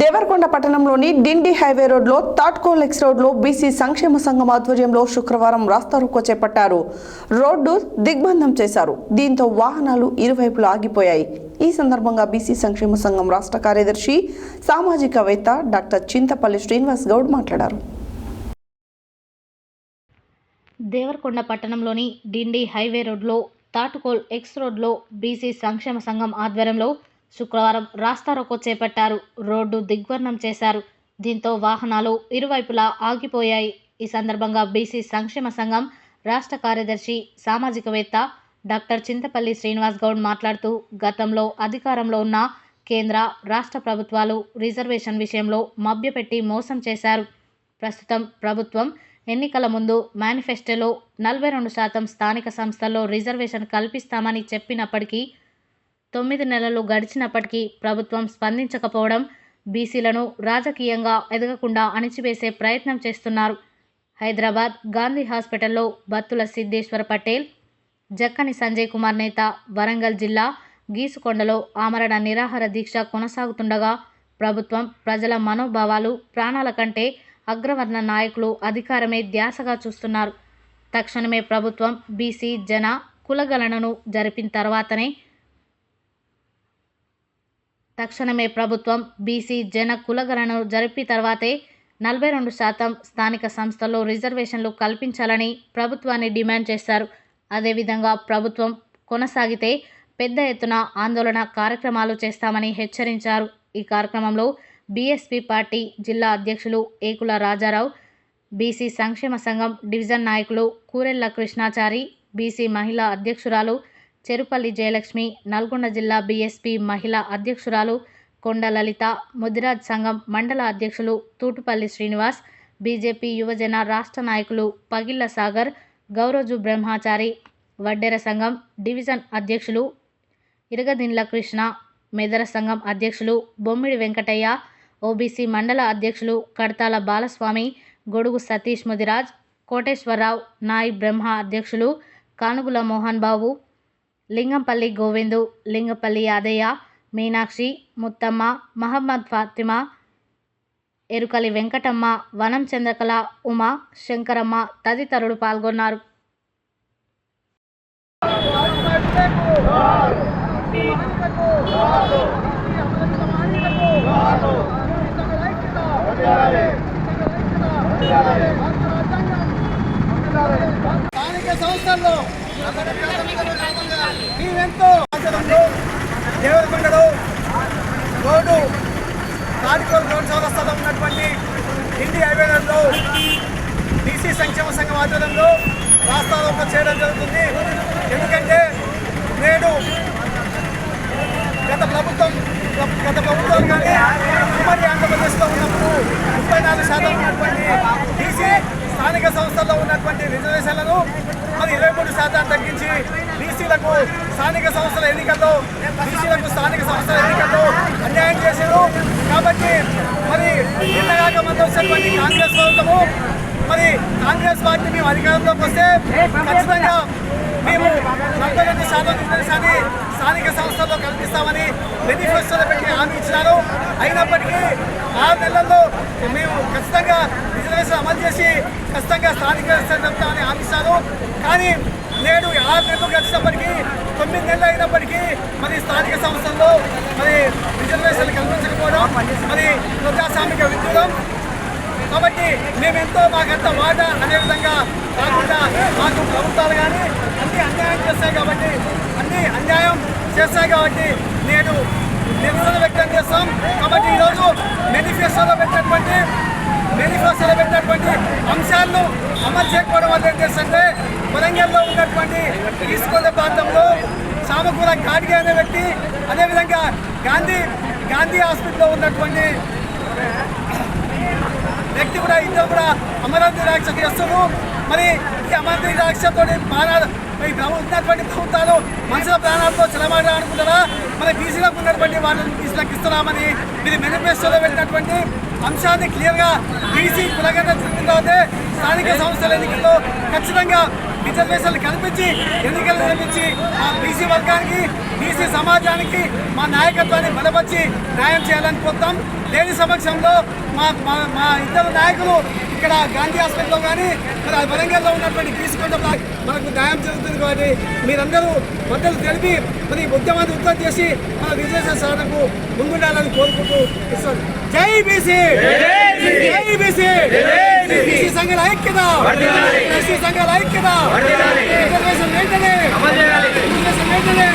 దేవరకొండ పట్టణంలోని డిండి హైవే రోడ్లో తాట్కోల్ ఎక్స్ రోడ్లో బీసీ సంక్షేమ సంఘం ఆధ్వర్యంలో శుక్రవారం రాస్తారోకో చేపట్టారు. రోడ్డు దిగ్బంధం చేశారు. దీంతో వాహనాలు ఇరువైపులా ఆగిపోయాయి. ఈ సందర్భంగా బీసీ సంక్షేమ సంఘం రాష్ట్ర కార్యదర్శి సామాజికవేత్త డాక్టర్ చింతపల్లి శ్రీనివాస్ గౌడ్ మాట్లాడారు. దేవరకొండ పట్టణంలోని డిండి హైవే రోడ్లో తాటుకోల్ ఎక్స్ రోడ్లో బీసీ సంక్షేమ సంఘం ఆధ్వర్యంలో శుక్రవారం రాస్తారోకో చేపట్టారు. రోడ్డు దిగ్బంధం చేశారు. దీంతో వాహనాలు ఇరువైపులా ఆగిపోయాయి. ఈ సందర్భంగా బీసీ సంక్షేమ సంఘం రాష్ట్ర కార్యదర్శి సామాజికవేత్త డాక్టర్ చింతపల్లి శ్రీనివాస్ గౌడ్ మాట్లాడుతూ గతంలో అధికారంలో ఉన్న కేంద్ర రాష్ట్ర ప్రభుత్వాలు రిజర్వేషన్ విషయంలో మభ్యపెట్టి మోసం చేశారు. ప్రస్తుతం ప్రభుత్వం ఎన్నికల ముందు మేనిఫెస్టోలో 42% స్థానిక సంస్థల్లో రిజర్వేషన్ కల్పిస్తామని చెప్పినప్పటికీ 9 నెలలు గడిచినప్పటికీ ప్రభుత్వం స్పందించకపోవడం, బీసీలను రాజకీయంగా ఎదగకుండా అణిచివేసే ప్రయత్నం చేస్తున్నారు. హైదరాబాద్ గాంధీ హాస్పిటల్లో బత్తుల సిద్ధేశ్వర పటేల్, జక్కని సంజయ్ కుమార్ నేత, వరంగల్ జిల్లా గీసుకొండలో ఆమరణ నిరాహార దీక్ష కొనసాగుతుండగా ప్రభుత్వం ప్రజల మనోభావాలు ప్రాణాల కంటే అగ్రవర్ణ నాయకులు అధికారమే ధ్యాసగా చూస్తున్నారు. తక్షణమే ప్రభుత్వం బీసీ జన కులగణనను జరిపిన తర్వాతనే 42% స్థానిక సంస్థల్లో రిజర్వేషన్లు కల్పించాలని ప్రభుత్వాన్ని డిమాండ్ చేశారు. అదేవిధంగా ప్రభుత్వం కొనసాగితే పెద్ద ఎత్తున ఆందోళన కార్యక్రమాలు చేస్తామని హెచ్చరించారు. ఈ కార్యక్రమంలో బీఎస్పీ పార్టీ జిల్లా అధ్యక్షులు ఏకుల రాజారావు, బీసీ సంక్షేమ సంఘం డివిజన్ నాయకులు కూరెళ్ల కృష్ణాచారి, బీసీ మహిళా అధ్యక్షురాలు చెరుపల్లి జయలక్ష్మి, నల్గొండ జిల్లా బీఎస్పీ మహిళా అధ్యక్షురాలు కొండ లలిత, ముదిరాజ్ సంఘం మండల అధ్యక్షులు తూటుపల్లి శ్రీనివాస్, బీజేపీ యువజన రాష్ట్ర నాయకులు పగిళ్ల సాగర్, గౌరోజు బ్రహ్మచారి, వడ్డెర సంఘం డివిజన్ అధ్యక్షులు ఇరగదిండ్ల కృష్ణ, మెదర సంఘం అధ్యక్షులు బొమ్మిడి వెంకటయ్య, ఓబీసీ మండల అధ్యక్షులు కడతాల బాలస్వామి, గొడుగు సతీష్ ముదిరాజ్, కోటేశ్వరరావు, నాయి బ్రహ్మ అధ్యక్షులు కానుగుల మోహన్ బాబు, లింగంపల్లి గోవిందు, లింగపల్లి యాదయ్య, మీనాక్షి, ముత్తమ్మ, మహమ్మద్ ఫాతిమా, ఎరుకలి వెంకటమ్మ, వనం చంద్రకళ, ఉమా, శంకరమ్మ తదితరులు పాల్గొన్నారు. స్థానిక సంస్థల్లో మేమెంతో దేవరకొండలో రోడ్డు తాటికోల్ రోడ్ చౌరస్తాలో ఉన్నటువంటి డిండి హైవే రోడ్లో బీసీ సంక్షేమ సంఘం ఆధ్వర్యంలో రాస్తారోకో చేయడం జరుగుతుంది. ఎందుకంటే నేడు గత ప్రభుత్వాలు కానీ ఉమ్మడి ఆంధ్రప్రదేశ్లో ఉన్నప్పుడు 34% ఉన్నటువంటి బీసీ స్థానిక సంస్థల్లో ఉన్నటువంటి రిజర్వేషన్లను మరి 23% తగ్గించి బీసీలకు స్థానిక సంస్థల ఎన్నికల్లో అన్యాయం చేశారు. కాబట్టి మరి నిన్నగాక మంది వచ్చినటువంటి కాంగ్రెస్ ప్రభుత్వము మరి కాంగ్రెస్ పార్టీ మేము అధికారంలోకి వస్తే ఖచ్చితంగా మేము 42% రిజర్వేషన్ని స్థానిక సంస్థల్లో కల్పిస్తామని మేనిఫెస్టోలో పెట్టి హామీ ఇచ్చినారు. అయినప్పటికీ 6 నెలల్లో మేము ఖచ్చితంగా రిజర్వేషన్ అమలు చేసి ఖచ్చితంగా స్థానిక చెప్తామని హామీ ఇచ్చారు. కానీ నేడు 6 నెలలు గడిచినప్పటికీ 9 నెలలు అయినప్పటికీ మరి స్థానిక సంస్థల్లో మరి రిజర్వేషన్లు కల్పించకపోవడం మరి ప్రజాస్వామిక విద్యుతం. కాబట్టి మేమెంతో మాకంత వాటా అనే విధంగా కాకుండా మాకు ప్రభుత్వాలు కానీ అన్ని అన్యాయం చేస్తాయి కాబట్టి నేడు నిరసన వ్యక్తం చేస్తాం. కాబట్టి ఈరోజు మేనిఫెస్టోలో పెట్టినటువంటి అంశాలను అమలు చేయకపోవడం వల్ల ఏం చేస్తుంటే వరంగల్లో ఉన్నటువంటి తీసుకొండ ప్రాంతంలో సామకూర ఘాటిగా అనే వ్యక్తి, అదేవిధంగా గాంధీ హాస్పిటల్లో ఉన్నటువంటి వ్యక్తి కూడా ఇద్దరు కూడా అమరనాథ్ దీక్ష చేస్తున్నారు. మరి ఈ అమరనాథ్ దీక్షతో ఉన్నటువంటి ప్రభుత్వాలు మనుషుల ప్రాణాలతో చెలమాడాలనుకుంటారా? మరి బీసీలకు ఉన్నటువంటి వాళ్ళని బీసీలకు ఇస్తున్నామని మీరు మేనిఫెస్టోలో పెట్టినటువంటి అంశాన్ని క్లియర్గా బీసీ కులగణన చూపిన తర్వాతే స్థానిక సంస్థల ఎన్నికల్లో ఖచ్చితంగా రిజర్వేషన్లు కల్పించి ఎన్నికలు నిర్మించి మా బీసీ వర్గానికి బీసీ సమాజానికి మా నాయకత్వాన్ని బలపరిచి న్యాయం చేయాలని కోరుతాం. దేని సమక్షంలో మా ఇద్దరు నాయకులు ఇక్కడ గాంధీ హాస్పిటల్లో కానీ మరి వరంగల్లో ఉన్నటువంటి తీసుకుంటే మనకు న్యాయం జరుగుతుంది. కాబట్టి మీరందరూ మద్దతు తెలిపి మరి ఉద్యమాన్ని ఉత్పత్తి చేసి మన రిజర్వేషన్ సాధనకు ముందుండాలని కోరుకుంటూ ఇస్తాను. జై బీసీ, జై బీసీ, బీసీ సంఘాల ఐక్యత, బీసీ సంఘాల ఐక్యత, రిజర్వేషన్ వెంటనే, రిజర్వేషన్ వెంటనే.